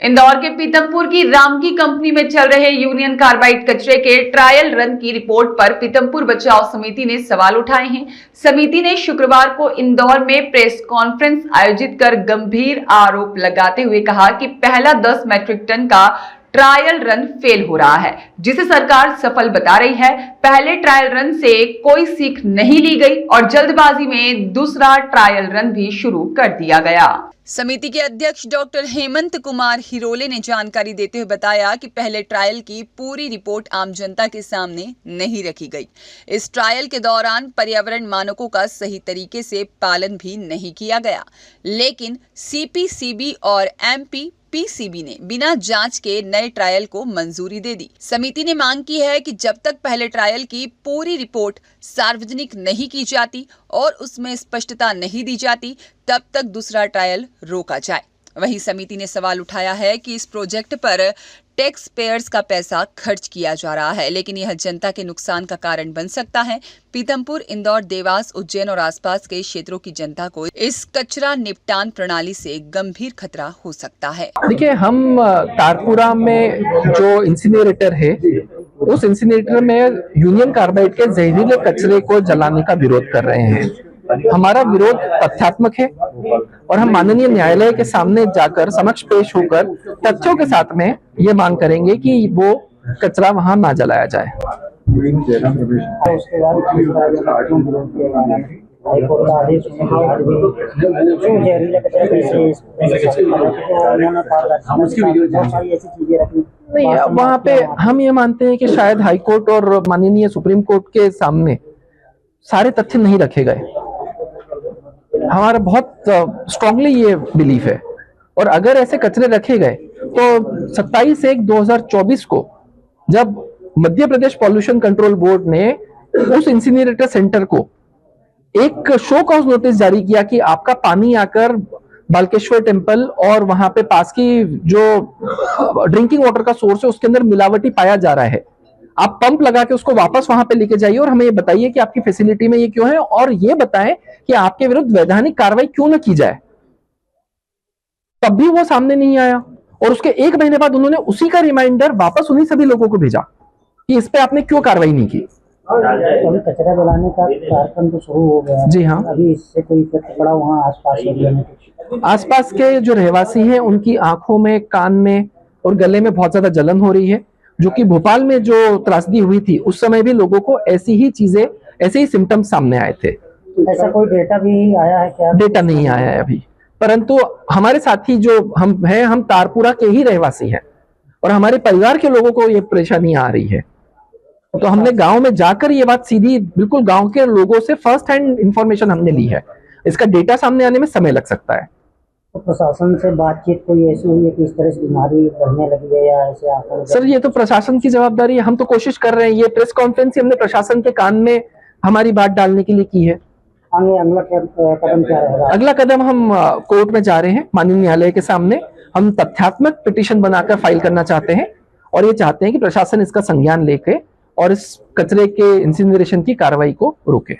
इंदौर के पीतमपुर की रामकी कंपनी में चल रहे यूनियन कार्बाइड कचरे के ट्रायल रन की रिपोर्ट पर पीतमपुर बचाव समिति ने सवाल उठाए हैं। समिति ने शुक्रवार को इंदौर में प्रेस कॉन्फ्रेंस आयोजित कर गंभीर आरोप लगाते हुए कहा कि पहला 10 मैट्रिक टन का ट्रायल रन फेल हो रहा है, जिसे सरकार सफल बता रही है। पहले ट्रायल रन से कोई सीख नहीं ली गई और जल्दबाजी में दूसरा ट्रायल रन भी शुरू कर दिया गया। समिति के अध्यक्ष डॉक्टर हेमंत कुमार हिरोले ने जानकारी देते हुए बताया कि पहले ट्रायल की पूरी रिपोर्ट आम जनता के सामने नहीं रखी गई। इस ट्रायल के दौरान पर्यावरण मानकों का सही तरीके से पालन भी नहीं किया गया, लेकिन सीपीसीबी और एमपीपीसीबी ने बिना जांच के नए ट्रायल को मंजूरी दे दी। समिति ने मांग की है कि जब तक पहले ट्रायल की पूरी रिपोर्ट सार्वजनिक नहीं की जाती और उसमें स्पष्टता नहीं दी जाती, तब तक दूसरा ट्रायल रोका जाए। वहीं समिति ने सवाल उठाया है कि इस प्रोजेक्ट पर टैक्स पेयर्स का पैसा खर्च किया जा रहा है, लेकिन यह जनता के नुकसान का कारण बन सकता है। पीतमपुर, इंदौर, देवास, उज्जैन और आसपास के क्षेत्रों की जनता को इस कचरा निपटान प्रणाली से गंभीर खतरा हो सकता है। देखिए, हम तारपुरा में जो इंसिनरेटर है, उस इंसिनरेटर में यूनियन कार्बाइड के जहरीले कचरे को जलाने का विरोध कर रहे हैं। हमारा विरोध तथ्यात्मक है और हम माननीय न्यायालय के सामने जाकर समक्ष पेश होकर तथ्यों के साथ में ये मांग करेंगे कि वो कचरा वहां ना जलाया जाए। वहां पे हम ये मानते हैं कि शायद हाईकोर्ट और माननीय सुप्रीम कोर्ट के सामने सारे तथ्य नहीं रखे गए। हमारा बहुत स्ट्रांगली ये बिलीफ है, और अगर ऐसे कचरे रखे गए तो 27/1/2024 को जब Madhya Pradesh pollution control board ने उस इंसिनरेटर सेंटर को एक शो कॉज नोटिस जारी किया कि आपका पानी आकर बालकेश्वर टेम्पल और वहां पे पास की जो ड्रिंकिंग वाटर का सोर्स है उसके अंदर मिलावटी पाया जा रहा है, आप पंप लगा के उसको वापस वहां पे लेके जाइए और हमें ये बताइए कि आपकी फैसिलिटी में ये क्यों है, और ये बताएं कि आपके विरुद्ध वैधानिक कार्रवाई क्यों न की जाए। तब भी वो सामने नहीं आया और उसके 1 महीने बाद उन्होंने उसी का रिमाइंडर वापस उन्हीं सभी लोगों को भेजा कि इस पे आपने क्यों कार्रवाई नहीं की। अभी कचरा जलाने का कार्यक्रम तो शुरू हो गया है। जी हाँ, अभी इससे कोई इफेक्ट पड़ा वहाँ आसपास एरिया में? आसपास के जो रहवासी हैं उनकी आंखों में, कान में और गले में बहुत ज्यादा जलन हो रही है, जो कि भोपाल में जो त्रासदी हुई थी उस समय भी लोगों को ऐसी ही चीजें, ऐसे ही सिम्टम्स सामने आए थे। ऐसा कोई डेटा भी आया है क्या? डेटा नहीं आया है अभी, परंतु हमारे साथी जो हम हैं, हम तारपुरा के ही रहवासी हैं और हमारे परिवार के लोगों को ये परेशानी आ रही है। तो हमने गांव में जाकर ये बात सीधी बिल्कुल गांव के लोगों से फर्स्ट हैंड इंफॉर्मेशन हमने ली है। इसका डेटा सामने आने में समय लग सकता है। तो प्रशासन से बातचीत कोई ऐसी हुई है कि इस तरह से बीमारी बढ़ने लगी है या ऐसे आपको? सर, ये तो प्रशासन की जवाबदारी है। हम तो कोशिश कर रहे हैं, ये प्रेस कॉन्फ्रेंस हमने प्रशासन के कान में हमारी बात डालने के लिए की है। अगला कदम क्या रहेगा? अगला कदम हम कोर्ट में जा रहे हैं, माननीय न्यायालय के सामने हम तथ्यात्मक पिटीशन बनाकर फाइल करना चाहते हैं और ये चाहते हैं कि प्रशासन इसका संज्ञान लेके और इस कचरे के इंसिनरेशन की कार्रवाई को रोके।